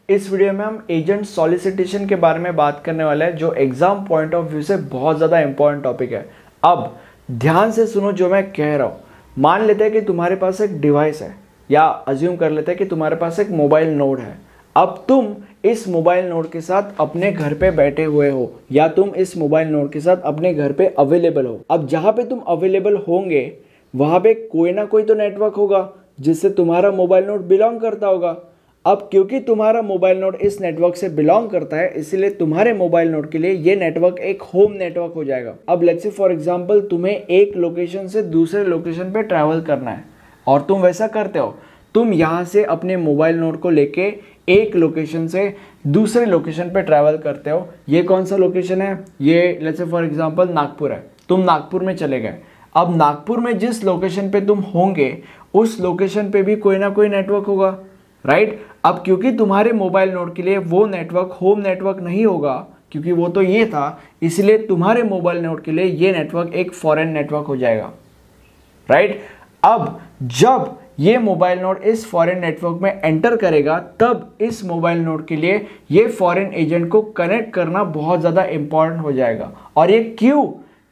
इस वीडियो में हम एजेंट सॉलिसिटेशन के बारे में बात करने वाले हैं, जो एग्जाम पॉइंट ऑफ व्यू से बहुत ज़्यादा इंपॉर्टेंट टॉपिक है। अब ध्यान से सुनो जो मैं कह रहा हूँ। मान लेते हैं कि तुम्हारे पास एक डिवाइस है, या अज्यूम कर लेते हैं कि तुम्हारे पास एक मोबाइल नोड है। अब तुम इस मोबाइल नोड के साथ अपने घर पे बैठे हुए हो, या तुम इस मोबाइल नोड के साथ अपने घर पे अवेलेबल हो। अब जहाँ पे तुम अवेलेबल होंगे वहाँ पे कोई ना कोई तो नेटवर्क होगा जिससे तुम्हारा मोबाइल नोड बिलोंग करता होगा। अब क्योंकि तुम्हारा मोबाइल नोड इस नेटवर्क से बिलोंग करता है, इसलिए तुम्हारे मोबाइल नोड के लिए ये नेटवर्क एक होम नेटवर्क हो जाएगा। अब लेट्स से फॉर एग्जांपल तुम्हें एक लोकेशन से दूसरे लोकेशन पे ट्रैवल करना है, और तुम वैसा करते हो। तुम यहाँ से अपने मोबाइल नोड को लेके एक लोकेशन से दूसरे लोकेशन पे ट्रैवल करते हो। ये कौन सा लोकेशन है? ये let's say for example Nagpur है। तुम नागपुर में चले गए। अब नागपुर में जिस लोकेशन पे तुम होंगे उस लोकेशन पे भी कोई ना कोई नेटवर्क होगा, राइट? अब क्योंकि तुम्हारे मोबाइल नोड के लिए वो नेटवर्क होम नेटवर्क नहीं होगा, क्योंकि वो तो ये था, इसलिए तुम्हारे मोबाइल नोड के लिए ये नेटवर्क एक फॉरेन नेटवर्क हो जाएगा, राइट? अब जब ये मोबाइल नोड इस फॉरेन नेटवर्क में एंटर करेगा, तब इस मोबाइल नोड के लिए ये फॉरेन एजेंट को कनेक्ट करना बहुत ज़्यादा इंपॉर्टेंट हो जाएगा। और ये क्यों?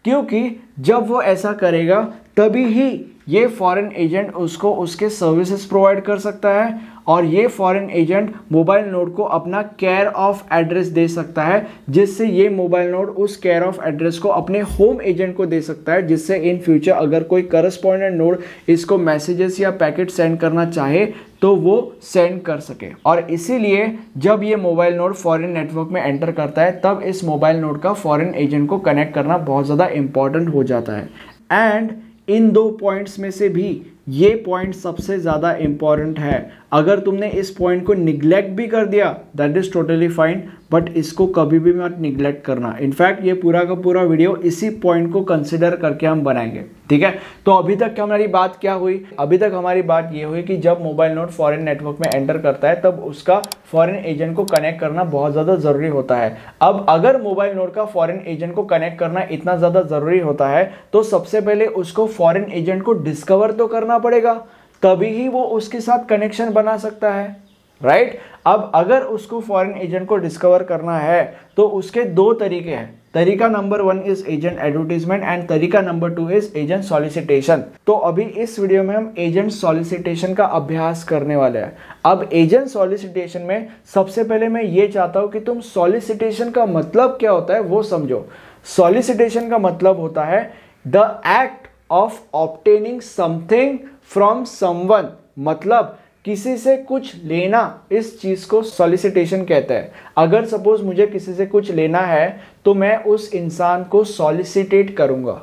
क्योंकि जब वो ऐसा करेगा तभी ही ये फॉरेन एजेंट उसको उसके सर्विसेज प्रोवाइड कर सकता है, और ये फॉरेन एजेंट मोबाइल नोड को अपना केयर ऑफ एड्रेस दे सकता है, जिससे ये मोबाइल नोड उस केयर ऑफ एड्रेस को अपने होम एजेंट को दे सकता है, जिससे इन फ्यूचर अगर कोई करस्पॉन्डेंट नोड इसको मैसेजेस या पैकेट सेंड करना चाहे तो वो सेंड कर सके। और इसीलिए जब ये मोबाइल नोड फॉरेन नेटवर्क में एंटर करता है, तब इस मोबाइल नोड का फॉरेन एजेंट को कनेक्ट करना बहुत ज़्यादा इंपॉर्टेंट हो जाता है। एंड इन दो पॉइंट्स में से भी ये पॉइंट सबसे ज़्यादा इंपॉर्टेंट है। अगर तुमने इस पॉइंट को निग्लेक्ट भी कर दिया that is totally fine, but इसको कभी भी मत निग्लेक्ट करना। इनफैक्ट ये पूरा का पूरा वीडियो इसी पॉइंट को कंसिडर करके हम बनाएंगे, ठीक है? तो अभी तक हमारी बात क्या हुई? अभी तक हमारी बात ये हुई कि जब मोबाइल नोड फॉरेन नेटवर्क में एंटर करता है, तब उसका फॉरेन एजेंट को कनेक्ट करना बहुत ज़्यादा ज़रूरी होता है। अब अगर मोबाइल नोड का फॉरेन एजेंट को कनेक्ट करना इतना ज़्यादा ज़रूरी होता है, तो सबसे पहले उसको फॉरेन एजेंट को डिस्कवर तो करना पड़ेगा, तभी ही वो उसके साथ कनेक्शन बना सकता है, राइट? अब अगर उसको फॉरेन एजेंट को डिस्कवर करना है तो उसके दो तरीके हैं। तरीका number 1 is agent advertisement and तरीका नंबर 2 इज एजेंट सॉलिसिटेशन। तो अभी इस वीडियो में हम एजेंट सॉलिसिटेशन का अभ्यास करने वाले हैं। अब एजेंट सॉलिसिटेशन में सबसे पहले मैं ये चाहता हूं कि तुम सॉलिसिटेशन का मतलब क्या होता है वो समझो। सॉलिसिटेशन का मतलब होता है the act of obtaining something from someone, मतलब किसी से कुछ लेना। इस चीज को सॉलिसिटेशन कहते हैं। अगर सपोज मुझे किसी से कुछ लेना है तो मैं उस इंसान को सॉलिसिटेट करूंगा,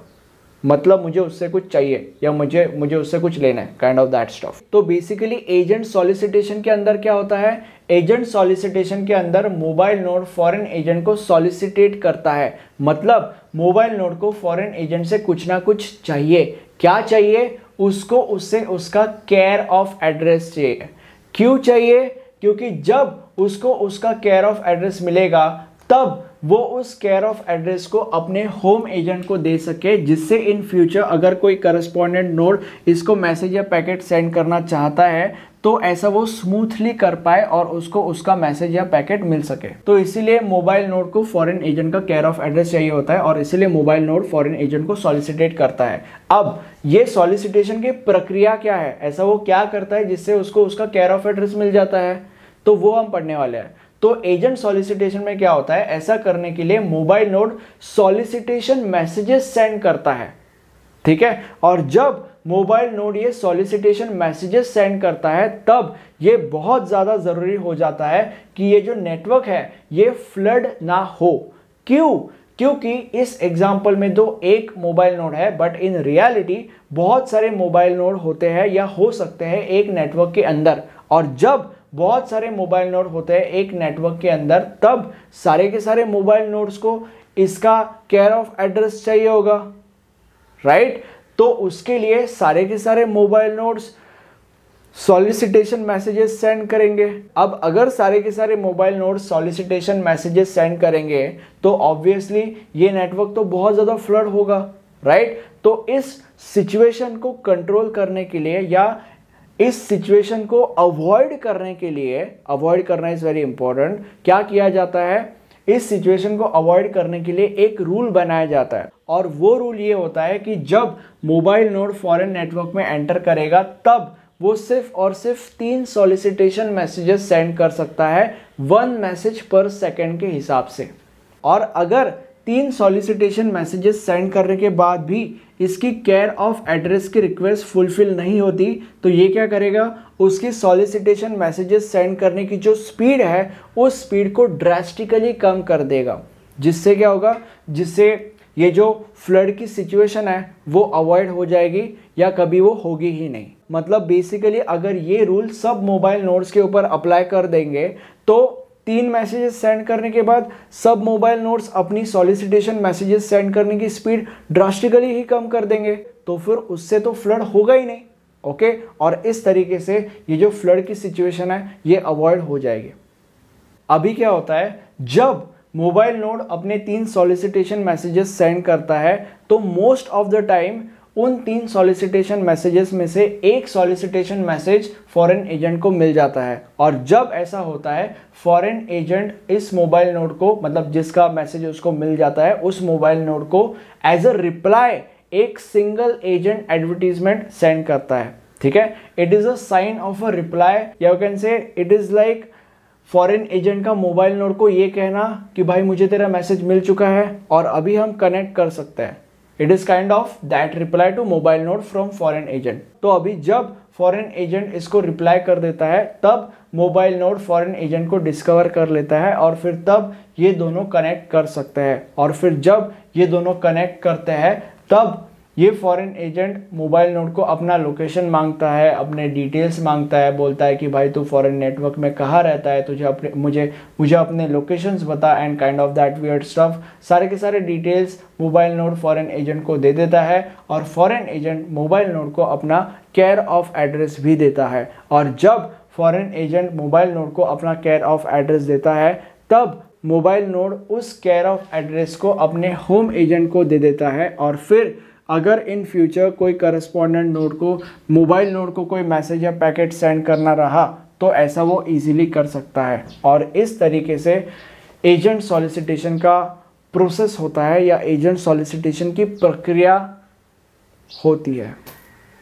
मतलब मुझे उससे कुछ चाहिए या मुझे उससे कुछ लेना है, काइंड ऑफ दैट स्टफ। तो बेसिकली एजेंट सॉलिसिटेशन के अंदर क्या होता है? एजेंट सॉलिसिटेशन के अंदर मोबाइल नोड फॉरेन एजेंट को सॉलिसिटेट करता है, मतलब मोबाइल नोड को फॉरेन एजेंट से कुछ ना कुछ चाहिए। क्या चाहिए? उसको उससे उसका केयर ऑफ एड्रेस चाहिए। क्यों चाहिए? क्योंकि जब उसको उसका केयर ऑफ एड्रेस मिलेगा, तब वो उस केयर ऑफ एड्रेस को अपने होम एजेंट को दे सके, जिससे इन फ्यूचर अगर कोई करस्पॉन्डेंट नोड इसको मैसेज या पैकेट सेंड करना चाहता है तो ऐसा वो स्मूथली कर पाए और उसको उसका मैसेज या पैकेट मिल सके। तो इसीलिए मोबाइल नोड को फॉरेन एजेंट का केयर ऑफ एड्रेस चाहिए होता है, और इसीलिए मोबाइल नोड फॉरेन एजेंट को सॉलिसिटेट करता है। अब ये सॉलिसिटेशन की प्रक्रिया क्या है? ऐसा वो क्या करता है जिससे उसको उसका केयर ऑफ एड्रेस मिल जाता है? तो वो हम पढ़ने वाले हैं। तो एजेंट सॉलिसिटेशन में क्या होता है? ऐसा करने के लिए mobile node solicitation messages send करता है, ठीक है? और जब मोबाइल नोड ये सॉलिसिटेशन मैसेजेस सेंड करता है, तब ये बहुत ज़्यादा ज़रूरी हो जाता है कि ये जो नेटवर्क है ये फ्लड ना हो। क्यों? क्योंकि इस एग्जाम्पल में तो एक मोबाइल नोड है, बट इन रियलिटी बहुत सारे मोबाइल नोड होते हैं या हो सकते हैं एक नेटवर्क के अंदर। और जब बहुत सारे मोबाइल नोड होते हैं एक नेटवर्क के अंदर, तब सारे के सारे मोबाइल नोड्स को इसका केयर ऑफ एड्रेस चाहिए होगा, राइट? तो उसके लिए सारे के सारे mobile nodes solicitation messages send करेंगे। अब अगर सारे के सारे mobile nodes solicitation messages send करेंगे तो ऑब्वियसली ये नेटवर्क तो बहुत ज़्यादा फ्लड होगा, राइट? तो इस सिचुएशन को कंट्रोल करने के लिए या इस सिचुएशन को अवॉइड करने के लिए, अवॉइड करना इज वेरी इंपॉर्टेंट, क्या किया जाता है, इस सिचुएशन को अवॉइड करने के लिए एक रूल बनाया जाता है। और वो रूल ये होता है कि जब मोबाइल नोड फॉरेन नेटवर्क में एंटर करेगा तब वो सिर्फ और सिर्फ 3 सॉलिसिटेशन मैसेजेस सेंड कर सकता है 1 मैसेज पर सेकेंड के हिसाब से। और अगर 3 सॉलिसिटेशन मैसेजेस सेंड करने के बाद भी इसकी केयर ऑफ एड्रेस की रिक्वेस्ट फुलफिल नहीं होती तो ये क्या करेगा, उसकी सॉलिसिटेशन मैसेजेस सेंड करने की जो स्पीड है उस स्पीड को ड्रास्टिकली कम कर देगा। जिससे क्या होगा, जिससे ये जो फ्लड की सिचुएशन है वो अवॉइड हो जाएगी या कभी वो होगी ही नहीं। मतलब बेसिकली अगर ये रूल सब मोबाइल नोड्स के ऊपर अप्लाई कर देंगे तो 3 मैसेजेस सेंड करने के बाद सब मोबाइल नोड्स अपनी सॉलिसिटेशन मैसेजेस सेंड करने की स्पीड ड्रास्टिकली ही कम कर देंगे, तो फिर उससे तो फ्लड होगा ही नहीं। ओके, और इस तरीके से ये जो फ्लड की सिचुएशन है ये अवॉइड हो जाएगी। अभी क्या होता है, जब मोबाइल नोड अपने 3 सॉलिसिटेशन मैसेजेस सेंड करता है तो मोस्ट ऑफ द टाइम उन 3 सॉलिसिटेशन मैसेजेस में से एक सॉलिसिटेशन मैसेज फॉरेन एजेंट को मिल जाता है। और जब ऐसा होता है फॉरेन एजेंट इस मोबाइल नोड को, मतलब जिसका मैसेज उसको मिल जाता है, उस मोबाइल नोड को एज अ रिप्लाई एक सिंगल एजेंट एडवर्टीजमेंट सेंड करता है। ठीक है, it is a sign of a reply, या you can say it is like foreign agent का मोबाइल नोड को ये कहना कि भाई मुझे तेरा मैसेज मिल चुका है और अभी हम कनेक्ट कर सकते हैं। It is kind of that reply to mobile node from foreign agent. तो अभी जब फॉरेन एजेंट इसको रिप्लाई कर देता है तब मोबाइल नोड फॉरेन एजेंट को डिस्कवर कर लेता है और फिर तब ये दोनों कनेक्ट कर सकते हैं। और फिर जब ये दोनों कनेक्ट करते हैं तब ये फॉरेन एजेंट मोबाइल नोड को अपना लोकेशन मांगता है, अपने डिटेल्स मांगता है, बोलता है कि भाई तू फॉरेन नेटवर्क में कहाँ रहता है, तुझे अपने मुझे अपने लोकेशंस बता and kind of that weird stuff. सारे के सारे details mobile node foreign agent को दे देता है और फॉरेन एजेंट मोबाइल नोड को अपना केयर ऑफ एड्रेस भी देता है। और जब फॉरेन एजेंट मोबाइल नोड को अपना केयर ऑफ एड्रेस देता है तब मोबाइल नोड उस केयर ऑफ एड्रेस को अपने होम एजेंट को दे देता है। और फिर अगर इन फ्यूचर कोई करस्पॉन्डेंट नोड को, मोबाइल नोड को कोई मैसेज या पैकेट सेंड करना रहा तो ऐसा वो इजीली कर सकता है। और इस तरीके से एजेंट सॉलिसिटेशन का प्रोसेस होता है या एजेंट सॉलिसिटेशन की प्रक्रिया होती है।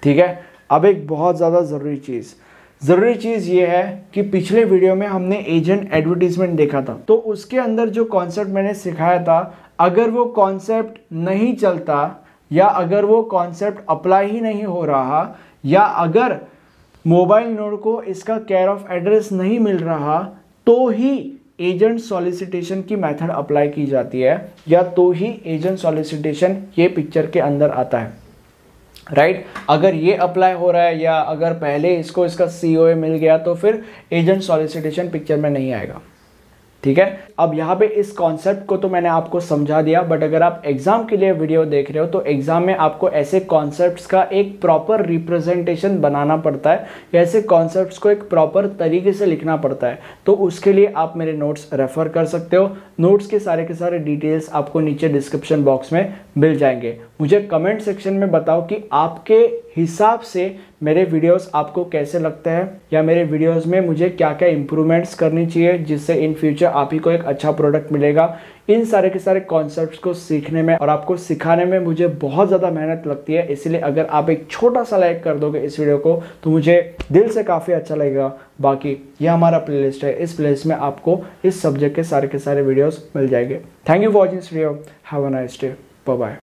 ठीक है, अब एक बहुत ज़्यादा ज़रूरी चीज़ ये है कि पिछले वीडियो में हमने एजेंट एडवर्टीजमेंट देखा था, तो उसके अंदर जो कॉन्सेप्ट मैंने सिखाया था, अगर वो कॉन्सेप्ट नहीं चलता या अगर वो कॉन्सेप्ट अप्लाई ही नहीं हो रहा या अगर मोबाइल नोड को इसका केयर ऑफ एड्रेस नहीं मिल रहा तो ही एजेंट सॉलिसिटेशन की मेथड अप्लाई की जाती है या तो ही एजेंट सॉलिसिटेशन ये पिक्चर के अंदर आता है। राइट, अगर ये अप्लाई हो रहा है या अगर पहले इसको इसका COA मिल गया तो फिर एजेंट सॉलिसिटेशन पिक्चर में नहीं आएगा। ठीक है, अब यहाँ पे इस कॉन्सेप्ट को तो मैंने आपको समझा दिया, बट अगर आप एग्जाम के लिए वीडियो देख रहे हो तो एग्जाम में आपको ऐसे कॉन्सेप्ट्स का एक प्रॉपर रिप्रेजेंटेशन बनाना पड़ता है या ऐसे कॉन्सेप्ट्स को एक प्रॉपर तरीके से लिखना पड़ता है। तो उसके लिए आप मेरे नोट्स रेफर कर सकते हो। नोट्स के सारे डिटेल्स आपको नीचे डिस्क्रिप्शन बॉक्स में मिल जाएंगे। मुझे कमेंट सेक्शन में बताओ कि आपके हिसाब से मेरे वीडियोस आपको कैसे लगते हैं या मेरे वीडियोस में मुझे क्या क्या इंप्रूवमेंट्स करनी चाहिए जिससे इन फ्यूचर आप ही को एक अच्छा प्रोडक्ट मिलेगा। इन सारे के सारे कॉन्सेप्ट्स को सीखने में और आपको सिखाने में मुझे बहुत ज़्यादा मेहनत लगती है, इसलिए अगर आप एक छोटा सा लाइक कर दोगे इस वीडियो को तो मुझे दिल से काफ़ी अच्छा लगेगा। बाकी ये हमारा प्लेलिस्ट है, इस प्लेलिस्ट में आपको इस सब्जेक्ट के सारे वीडियोस मिल जाएंगे। Thank you for watching this video, have a nice day, bye bye.